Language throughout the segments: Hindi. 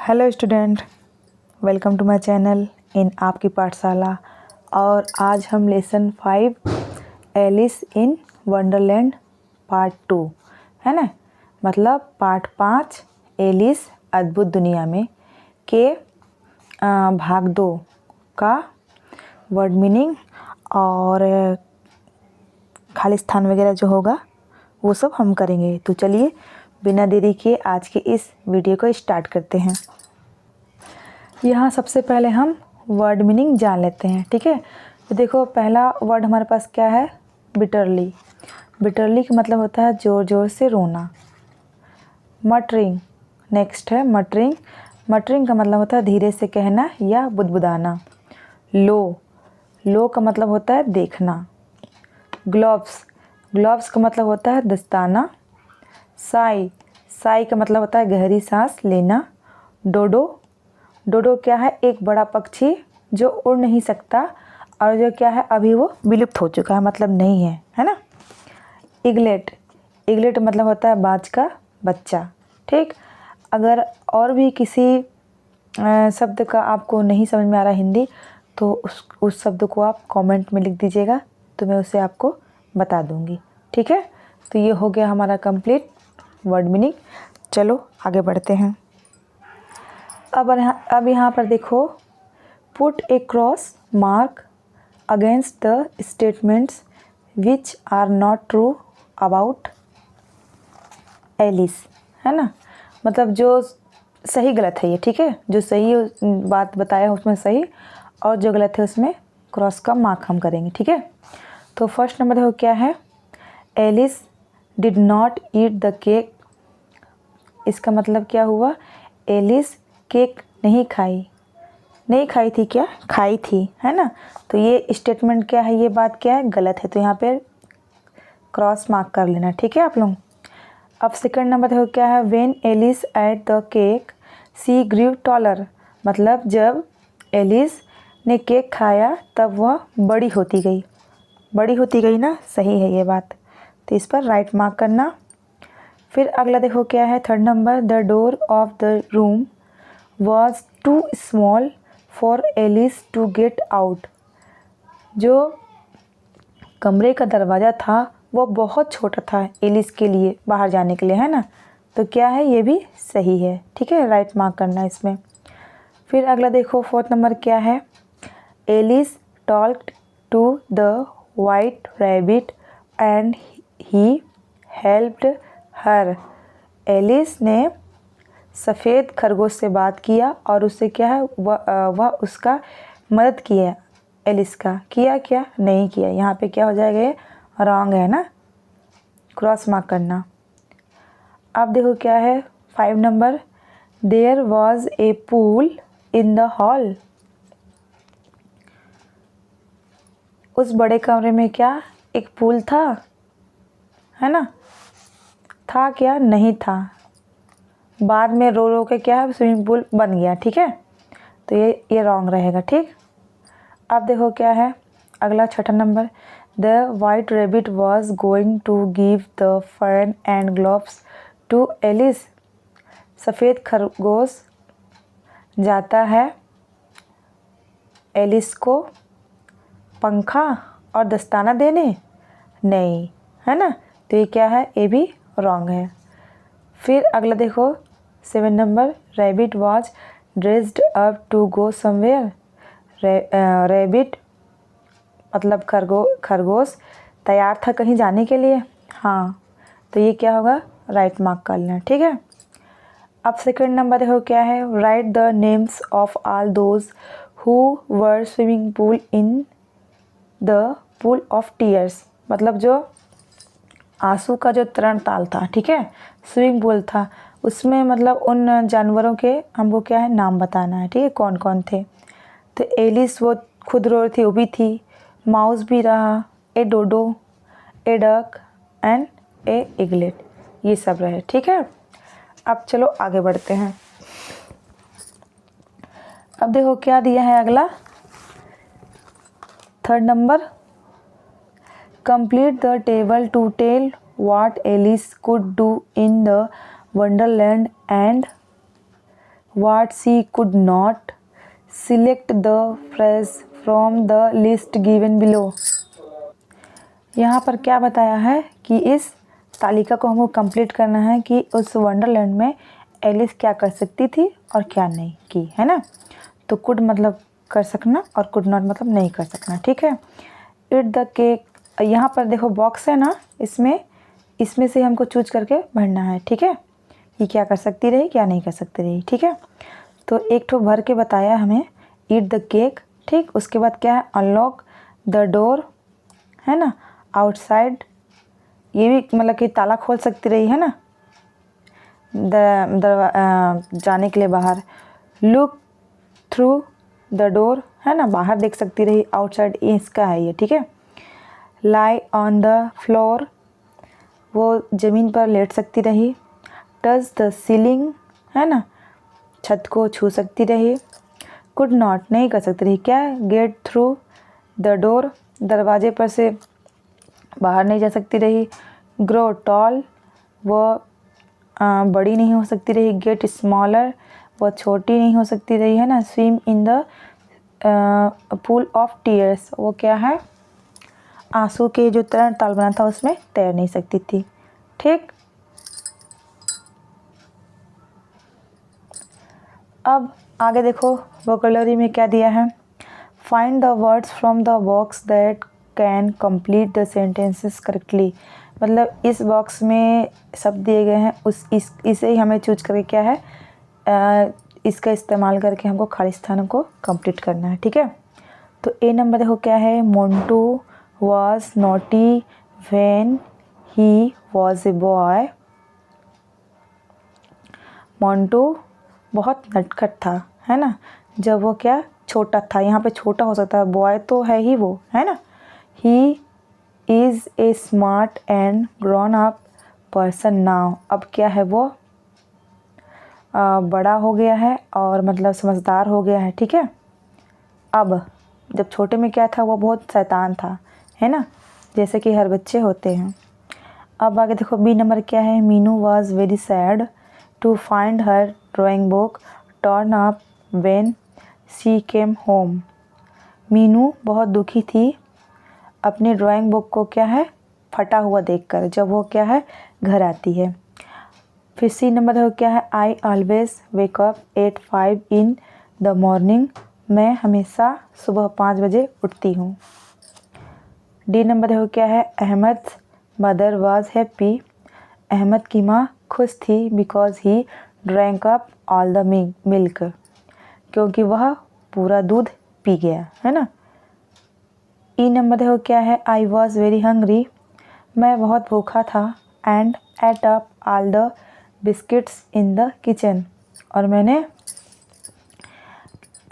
Hello student, welcome to my channel in Aapki Pathshala. और आज हम lesson 5 Alice in Wonderland part 2 है ना, मतलब पार्ट 5 एलिस अद्भुत दुनिया में के भाग 2 का वर्ड मीनिंग और खाली स्थान वगैरह जो होगा वो सब हम करेंगे। तो चलिए बिना देरी के आज के इस वीडियो को स्टार्ट करते हैं। यहाँ सबसे पहले हम वर्ड मीनिंग जान लेते हैं, ठीक है। तो देखो पहला वर्ड हमारे पास क्या है, बिटरली। बिटरली का मतलब होता है ज़ोर ज़ोर से रोना। मटरिंग नेक्स्ट है, मटरिंग। मटरिंग का मतलब होता है धीरे से कहना या बुदबुदाना। लो, लो का मतलब होता है देखना। ग्लोव्स, ग्लोव्स का मतलब होता है दस्ताना। साई, साई का मतलब होता है गहरी सांस लेना। डोडो, डोडो क्या है, एक बड़ा पक्षी जो उड़ नहीं सकता और जो क्या है अभी वो विलुप्त हो चुका है, मतलब नहीं है, है ना। इगलेट, इगलेट मतलब होता है बाज का बच्चा, ठीक। अगर और भी किसी शब्द का आपको नहीं समझ में आ रहा हिंदी तो उस शब्द को आप कमेंट में लिख दीजिएगा, तो मैं उसे आपको बता दूंगी, ठीक है। तो ये हो गया हमारा कंप्लीट वर्ड मीनिंग। चलो आगे बढ़ते हैं। अब यहाँ पर देखो, put a cross mark against the statements which are not true about Alice, है ना। मतलब जो सही गलत है ये, ठीक है। जो सही बात बताया है उसमें सही और जो गलत है उसमें क्रॉस का मार्क हम करेंगे, ठीक है। तो फर्स्ट नंबर देखो क्या है, Alice did not eat the cake. इसका मतलब क्या हुआ, एलिस केक नहीं खाई। नहीं खाई थी क्या, खाई थी, है ना। तो ये स्टेटमेंट क्या है, ये बात क्या है, गलत है। तो यहाँ पे क्रॉस मार्क कर लेना, ठीक है आप लोग। अब सेकंड नंबर देखो क्या है, when Alice ate the cake she grew taller. मतलब जब एलिस ने केक खाया तब वह बड़ी होती गई। बड़ी होती गई ना, सही है ये बात, तो इस पर राइट मार्क करना। फिर अगला देखो क्या है, third number, the door of the room was too small for Alice to get out. जो कमरे का दरवाज़ा था वो बहुत छोटा था एलिस के लिए बाहर जाने के लिए, है ना। तो क्या है, ये भी सही है, ठीक है, राइट मार्क करना इसमें। फिर अगला देखो फोर्थ नंबर क्या है, Alice talked to the white rabbit and he helped her. Alice ने सफ़ेद खरगोश से बात किया और उससे क्या है, वह उसका मदद किया। एलिस का किया क्या, नहीं किया। यहाँ पे क्या हो जाएगा, ये रॉन्ग है ना, क्रॉस मार्क करना। अब देखो क्या है 5 number, there was a pool in the hall. उस बड़े कमरे में क्या एक पूल था, है ना। था क्या, नहीं था। बाद में रो रो के क्या है स्विमिंग पूल बन गया, ठीक है। तो ये रॉन्ग रहेगा, ठीक। अब देखो क्या है अगला छठा number, the white rabbit was going to give the fan and gloves to Alice. सफ़ेद खरगोश जाता है एलिस को पंखा और दस्ताना देने, नहीं, है ना। तो ये क्या है, ये भी रॉन्ग है। फिर अगला देखो 7 number, rabbit was dressed up to go somewhere. Rabbit मतलब खरगोश तैयार था कहीं जाने के लिए, हाँ। तो ये क्या होगा, राइट मार्क कर लेना, ठीक है। अब सेकंड नंबर देखो क्या है, right the names of all those who were swimming pool in the pool of tears. मतलब जो आंसू का जो तरण ताल था, ठीक है, स्विमिंग पूल था, उसमें मतलब उन जानवरों के हमको क्या है नाम बताना है, ठीक है, कौन कौन थे। तो एलिस वो खुद रो रही थी, वो भी थी। माउस भी रहा, ए डोडो, ए डक एंड ए इगलेट, ये सब रहे, ठीक है। अब चलो आगे बढ़ते हैं। अब देखो क्या दिया है अगला, third number, complete the table to tell what Alice could do in the Wonderland and what she could not select the phrase from the list given below। यहाँ पर क्या बताया है कि इस तालिका को हमको कंप्लीट करना है कि उस वंडरलैंड में एलिस क्या कर सकती थी और क्या नहीं की, है ना। तो कुड मतलब कर सकना और कुड नॉट मतलब नहीं कर सकना, ठीक है। ईट द केक, यहाँ पर देखो बॉक्स है ना, इसमें से हमको चूज करके भरना है, ठीक है। ये क्या कर सकती रही, क्या नहीं कर सकती रही, ठीक है। तो एक ठो भर के बताया हमें, ईट द केक, ठीक। उसके बाद क्या है, अनलॉक द डोर, है ना, आउटसाइड, ये भी मतलब कि ताला खोल सकती रही, है ना, जाने के लिए बाहर। लुक थ्रू द डोर, है ना, बाहर देख सकती रही, आउटसाइड इसका है ये, ठीक है। लाई ऑन द फ्लोर, वो ज़मीन पर लेट सकती रही। टच द सीलिंग, है ना, छत को छू सकती रही। कुड नॉट नहीं कर सकती रही, क्या, गेट थ्रू द डोर, दरवाजे पर से बाहर नहीं जा सकती रही। ग्रो टॉल, वो बड़ी नहीं हो सकती रही। गेट स्मॉलर, वो छोटी नहीं हो सकती रही, है ना। Swim in the pool of tears, वो क्या है, आंसू के जो ताल बना था उसमें तैर नहीं सकती थी, ठीक। अब आगे देखो वोकैबुलरी में क्या दिया है। Find the words from the box that can complete the sentences correctly, मतलब इस बॉक्स में शब्द दिए गए हैं, इसे ही हमें चूज करके क्या है, इसका इस्तेमाल करके हमको खाली स्थानों को कंप्लीट करना है, ठीक है। तो ए नंबर देखो क्या है, Montu was naughty when he was a boy. Montu बहुत नटखट था, है ना, जब वो क्या छोटा था, यहाँ पे छोटा हो सकता है, बॉय तो है ही वो, है ना। He is a smart and grown up person now, अब क्या है वो बड़ा हो गया है और मतलब समझदार हो गया है, ठीक है। अब जब छोटे में क्या था, वो बहुत शैतान था, है ना, जैसे कि हर बच्चे होते हैं। अब आगे देखो बी नंबर क्या है, Meenu was very sad to find her drawing book turn up when she came home. Meenu बहुत दुखी थी अपनी ड्राइंग बुक को क्या है फटा हुआ देखकर, जब वो क्या है घर आती है। फिर सी नंबर देखो क्या है, I always wake up at 5 in the morning, मैं हमेशा सुबह 5 बजे उठती हूँ। डी नंबर देखो क्या है, Ahmad mother was happy, Ahmad की माँ खुश थी because he drank up all the milk, क्योंकि वह पूरा दूध पी गया, है ना। ई नंबर देखो क्या है, आई वॉज वेरी हंग्री, मैं बहुत भूखा था। And ate up all the biscuits in the kitchen, और मैंने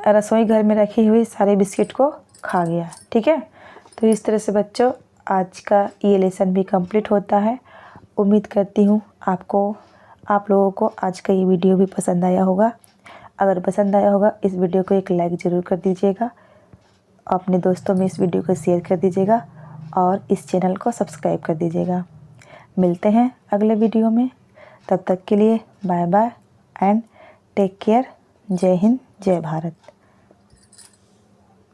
रसोई घर में रखी हुई सारे बिस्किट को खा गया, ठीक है। तो इस तरह से बच्चों आज का ये लेसन भी कंप्लीट होता है। उम्मीद करती हूँ आप लोगों को आज का ये वीडियो भी पसंद आया होगा। अगर पसंद आया होगा इस वीडियो को एक लाइक ज़रूर कर दीजिएगा, अपने दोस्तों में इस वीडियो को शेयर कर दीजिएगा और इस चैनल को सब्सक्राइब कर दीजिएगा। मिलते हैं अगले वीडियो में, तब तक के लिए bye bye and take care. जय हिंद, जय भारत।